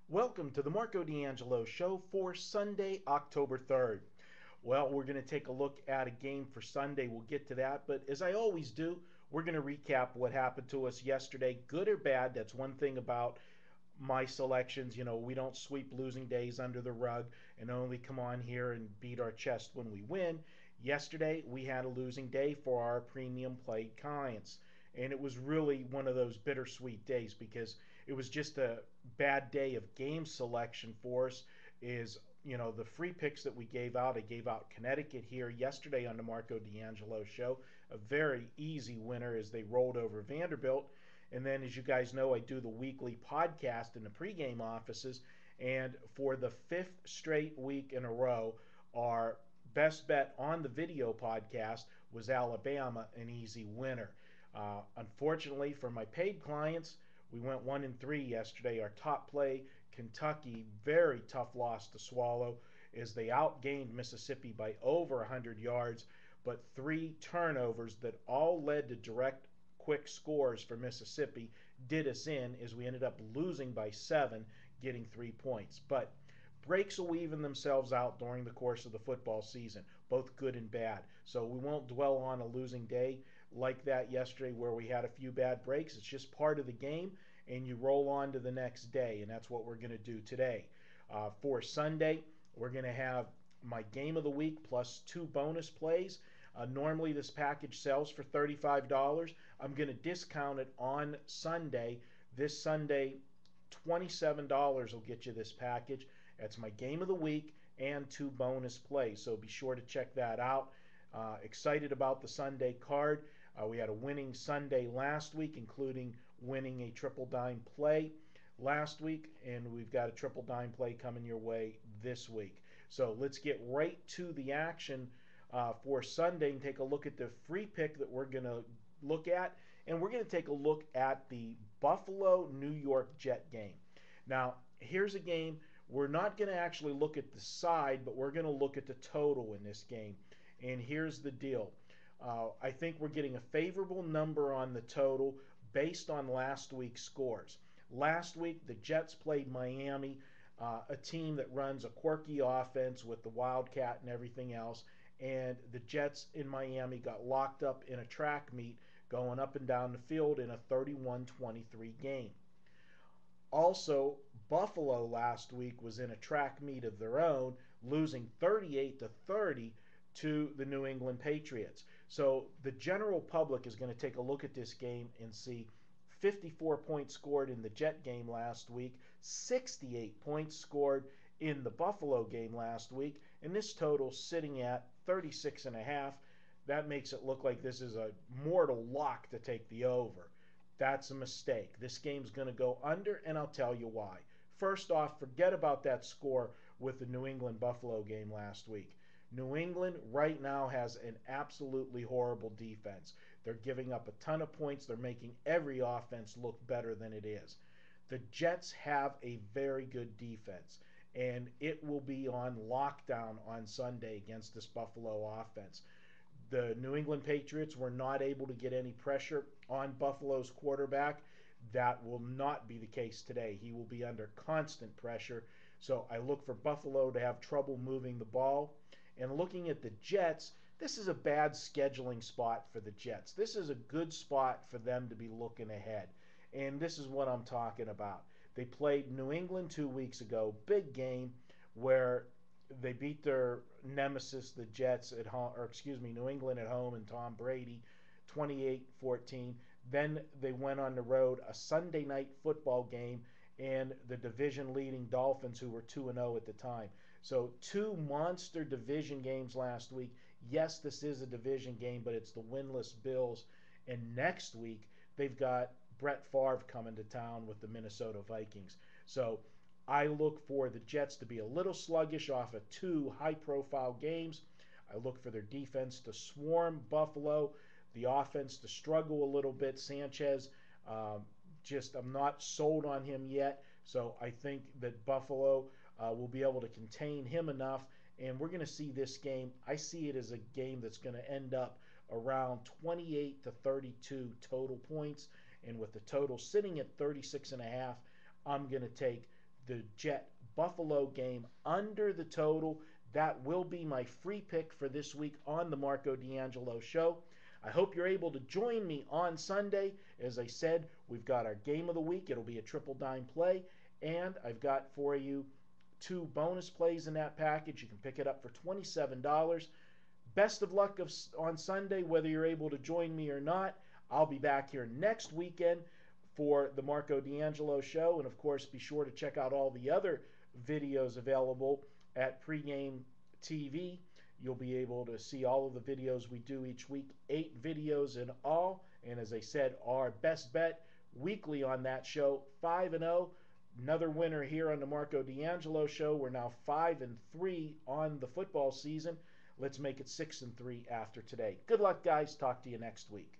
Welcome to the Marco D'Angelo Show for Sunday, October 3rd. Well, we're going to take a look at a game for Sunday. We'll get to that. But as I always do, we're going to recap what happened to us yesterday, good or bad. That's one thing about my selections. We don't sweep losing days under the rug and only come on here and beat our chest when we win. Yesterday, we had a losing day for our premium played clients. And it was really one of those bittersweet days because it was just a bad day of game selection for us. The free picks that we gave out. I gave out Connecticut here yesterday on the Marco D'Angelo show. A very easy winner as they rolled over Vanderbilt. And then, as you guys know, I do the weekly podcast in the pregame offices. And for the fifth straight week in a row, our best bet on the video podcast was Alabama, an easy winner. Unfortunately, for my paid clients, we went 1-3 yesterday. Our top play, Kentucky, very tough loss to swallow as they outgained Mississippi by over 100 yards, but three turnovers that all led to direct quick scores for Mississippi did us in as we ended up losing by 7, getting 3 points. But breaks will even themselves out during the course of the football season, both good and bad. So we won't dwell on a losing day like that yesterday where we had a few bad breaks. It's just part of the game, and you roll on to the next day, and that's what we're going to do today. For Sunday, we're going to have my game of the week plus 2 bonus plays. Normally, this package sells for $35. I'm going to discount it on Sunday. This Sunday, $27 will get you this package. That's my game of the week and 2 bonus plays. So be sure to check that out. Excited about the Sunday card. We had a winning Sunday last week, including winning a triple dime play last week, and we've got a triple dime play coming your way this week. So let's get right to the action for Sunday and take a look at the free pick that we're going to look at. And we're going to take a look at the Buffalo-New York Jet game. Now, here's a game. We're not going to actually look at the side, but we're going to look at the total in this game. And here's the deal. I think we're getting a favorable number on the total based on last week's scores. Last week, the Jets played Miami, a team that runs a quirky offense with the Wildcat and everything else. And the Jets in Miami got locked up in a track meet going up and down the field in a 31-23 game. Also, Buffalo last week was in a track meet of their own, losing 38-30 to the New England Patriots. So the general public is going to take a look at this game and see 54 points scored in the Jet game last week, 68 points scored in the Buffalo game last week, and this total sitting at 36.5. That makes it look like this is a mortal lock to take the over. That's a mistake. This game's going to go under, and I'll tell you why. First off, forget about that score with the New England Buffalo game last week. New England right now has an absolutely horrible defense. They're giving up a ton of points. They're making every offense look better than it is. The Jets have a very good defense, and it will be on lockdown on Sunday against this Buffalo offense. The New England Patriots were not able to get any pressure on Buffalo's quarterback. That will not be the case today. He will be under constant pressure. So I look for Buffalo to have trouble moving the ball. And looking at the Jets, this is a bad scheduling spot for the Jets. This is a good spot for them to be looking ahead. And this is what I'm talking about. They played New England 2 weeks ago, big game where they beat their nemesis, the Jets at home, New England at home, and Tom Brady, 28-14. Then they went on the road, a Sunday night football game, and the division-leading Dolphins, who were 2-0 at the time. So 2 monster division games last week. Yes, this is a division game, but it's the winless Bills. And next week, they've got Brett Favre coming to town with the Minnesota Vikings. So I look for the Jets to be a little sluggish off of 2 high-profile games. I look for their defense to swarm Buffalo, the offense to struggle a little bit. Sanchez, I'm not sold on him yet, so I think that Buffalo will be able to contain him enough, and we're going to see this game. I see it as a game that's going to end up around 28-32 total points, and with the total sitting at 36.5, I'm going to take the Jet Buffalo game under the total. That will be my free pick for this week on the Marco D'Angelo Show. I hope you're able to join me on Sunday. As I said, we've got our game of the week. It'll be a triple dime play. And I've got for you 2 bonus plays in that package. You can pick it up for $27. Best of luck on Sunday, whether you're able to join me or not. I'll be back here next weekend for the Marco D'Angelo Show. And of course, be sure to check out all the other videos available at Pregame TV. You'll be able to see all of the videos we do each week, 8 videos in all. And as I said, our best bet weekly on that show, 5-0. Another winner here on the Marco D'Angelo Show. We're now 5-3 on the football season. Let's make it 6-3 after today. Good luck, guys. Talk to you next week.